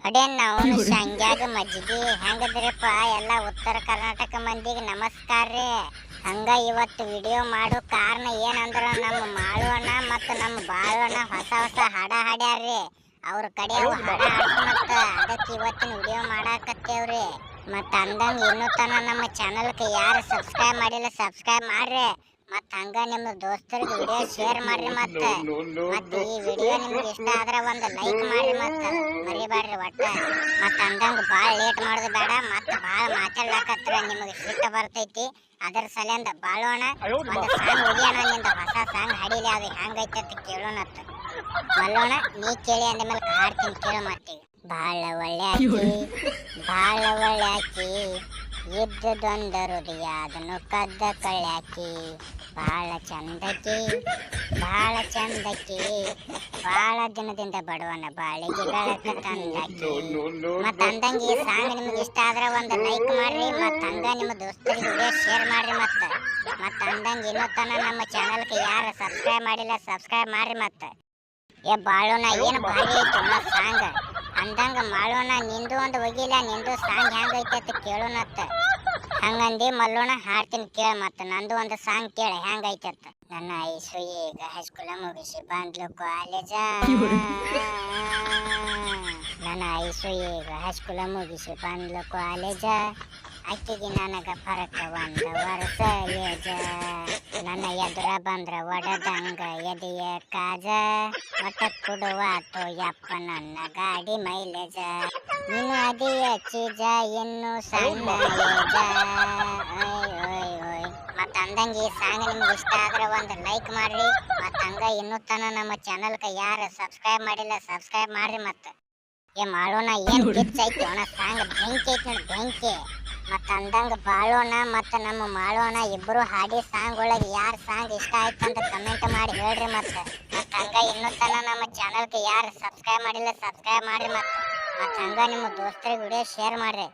ಅಡೇ ನಾವು ಶಂಗ್ಯಾಗ ಮಜ್ಜಿಗೆ ಹೆಂಗದ್ರಿಪ್ಪ ಎಲ್ಲ ಉತ್ತರ ಕರ್ನಾಟಕ ಮಂದಿಗೆ ನಮಸ್ಕಾರ ರೀ. ಹಂಗ ಇವತ್ತು ವಿಡಿಯೋ ಮಾಡೋ ಕಾರಣ ಏನಂದ್ರ ನಮ್ಮ ಮಾಳುವಣ್ಣ ಮತ್ತು ನಮ್ಮ ಬಾಳುವಣ್ಣ ಹೊಸ ಹೊಸ ಹಾಡ ಹಾಡ್ಯಾರ್ರಿ. ಅವ್ರ ಕಡೆ ಅವು ಹಾಡ ಹಾಡ್ಸ್ಮತ್ತ ಅದಕ್ಕೆ ಇವತ್ತಿನ ವಿಡಿಯೋ ಮಾಡಾಕತ್ತೇವ್ರಿ. ಮತ್ತ ಅಂದಂಗ ಇನ್ನೂ ತನ ನಮ್ಮ ಚಾನಲ್ಗೆ ಯಾರು ಸಬ್ಸ್ಕ್ರೈಬ್ ಮಾಡಿಲ್ಲ ಸಬ್ಸ್ಕ್ರೈಬ್ ಮಾಡ್ರಿ. ಮತ್ತ ಹಂಗ ನಿಮ್ಮ ದೋಸ್ತರಿಗೆ ವಿಡಿಯೋ ಶೇರ್ ಮಾಡ್ರಿ. ಮತ್ತ ಈ ವಿಡಿಯೋ ನಿಮ್ಗೆ ಇಷ್ಟ ಆದ್ರೆ ಒಂದು ಲೈಕ್ ಮಾಡ್ರಿ. ಮತ್ತ ಮರಿಬೇಡ್ರಿ ಒಟ್ಟ. ಮತ್ತ ಅಂದಂಗ ಭಾಳ ಲೇಟ್ ಮಾಡೋದು ಬೇಡ. ಮತ್ತ ಭಾಳ ಮಾತಾಡ್ಲಾಕತ್ರ ನಿಮಗೆ ಸಿಟ್ಟು ಬರ್ತೈತಿ. ಅದರ ಸಲಿಂದ ಬಾಳೋಣ ಒಂದು ಸಾಂಗ್ ಹೋಗ್ಯಾನ. ನಿಂದ ಹೊಸ ಸಾಂಗ್ ಹಾಡಿಲಿ ಅದು ಹೆಂಗೈತೆ ಅಂತ ಕೇಳೋಣತ್ತ. ಮಲ್ಲೋಣ ನೀ ಕೇಳಿ ಅಂದ್ಮೇಲೆ ಹಾಡ್ತೀನಿ ಕೇಳೋ ಮಾತಿಗೆ. ಬಾಳ ಒಳ್ಳೆ ಆಕಿ ಬಾಳ ಒಳ್ಳೆ ಆಕಿ ಇದ್ದದೊಂದ ಹೃದಯ ಅದನ್ನು ಕದ್ದ ಕಳ್ಯಾಕಿ. ಬಾಳ ಚಂದಕಿ ಬಾಳ ಚಂದಕಿ ಬಾಳ ದಿನದಿಂದ ಬಡವನ ಬಾಳಿಗೆ ಬೆಳಕ ತಂದಾಕಿ. ಮತ್ತ ಅಂದಂಗ ಈ ಸಾಂಗ್ ನಿಮ್ಗೆ ಇಷ್ಟ ಆದ್ರೆ ಒಂದು ಲೈಕ್ ಮಾಡ್ರಿ. ಮತ್ತ ಹಂಗ ನಿಮ್ಮ ದೋಸ್ತರಿಗೆ ವಿಡಿಯೋ ಶೇರ್ ಮಾಡ್ರಿ. ಮತ್ತ ಅಂದಂಗ ಇನ್ನೂ ತನ ನಮ್ಮ ಚಾನಲ್ಗೆ ಯಾರು ಸಬ್ಸ್ಕ್ರೈಬ್ ಮಾಡಿಲ್ಲ ಸಬ್ಸ್ಕ್ರೈಬ್ ಮಾಡ್ರಿ. ಮತ್ತ ಏ ಬಾಳೋಣ ಏನು ಭಾರಿ ಐತಿ ಸಾಂಗ್. ಅಂದಂಗ ಮಾಡೋಣ ನಿಂದು ಒಂದು ಒಗಿಲ್ಲ ನಿಂದು ಸಾಂಗ್ ಹೆಂಗೈತೆ ಅಂತ ಕೇಳೋಣತ್ತ. ಹಂಗಂದಿ ಮಲ್ಲೋಣ ಹಾಡ್ತೀನಿ ಕೇಳ. ಮತ್ತ ನಂದು ಒಂದು ಸಾಂಗ್ ಕೇಳ ಹೆಂಗೈತೆ ಅಂತ. ನನ್ನ ಐಸು ಈಗ ಹೈಸ್ಕೂಲ ಮುಗಿಸಿ ಬಂದ್ಲು ಕಾಲೇಜ. ನನ್ನ ಐಸು ಈಗ ಹೈಸ್ಕೂಲ ಮುಗಿಸಿ ಬಂದ್ಲು ಕಾಲೇಜ. ಅಕ್ಕಿಗೆ ನನಗ ಫರಕ ಒಂದ ವರ್ಷ ಏಜ. ನನ್ನ ಎದುರ ಬಂದ್ರ ಒಡದಂಗ ಎದೆಯ ಕಾಜ. ಒಟ್ಟ ಕೊಡುವಾತು ಯಪ್ಪ ನನ್ನ ಗಾಡಿ ಮೈಲೇಜ. ನೀನು ಅದಿಯ ಚೀಜ ಇನ್ನು ಸಣ್ಣ ಏಜ. ಮತ್ತ ಅಂದಂಗ ಈ ಸಾಂಗ್ ನಿಮ್ಗೆ ಇಷ್ಟ ಆದ್ರೆ ಒಂದು ಲೈಕ್ ಮಾಡ್ರಿ. ಮತ್ತ ಹಂಗ ಇನ್ನೂ ತನ ನಮ್ಮ ಚಾನಲ್ಗೆ ಯಾರು ಸಬ್ಸ್ಕ್ರೈಬ್ ಮಾಡಿಲ್ಲ ಸಬ್ಸ್ಕ್ರೈಬ್ ಮಾಡ್ರಿ. ಮತ್ತ ಏ ಮಾಡೋಣ ಏನ್ ಕಿಚ್ ಐತಿ ಅವನ ಸಾಂಗ್ ಬೆಂಕಿ ಐತಿ ನೋಡಿ ಬೆಂಕಿ. ಮತ್ತ ಅಂದಂಗ ಬಾಳೋಣ ಮತ್ತ ನಮ್ಮ ಮಾಡೋಣ ಇಬ್ರು ಹಾಡಿ ಸಾಂಗ್ ಒಳಗೆ ಯಾರ ಸಾಂಗ್ ಇಷ್ಟ ಆಯ್ತು ಅಂತ ಕಮೆಂಟ್ ಮಾಡಿ ಹೇಳ್ರಿ. ಮತ್ತ ಹಂಗ ಇನ್ನೂ ತನ ನಮ್ಮ ಚಾನಲ್ಗೆ ಯಾರು ಸಬ್ಸ್ಕ್ರೈಬ್ ಮಾಡಿಲ್ಲ ಸಬ್ಸ್ಕ್ರೈಬ್ ಮಾಡ್ರಿ. ಮತ್ತ ಹಂಗ ನಿಮ್ಮ ದೋಸ್ತರಿಗೆ ವಿಡಿಯೋ ಶೇರ್ ಮಾಡ್ರಿ.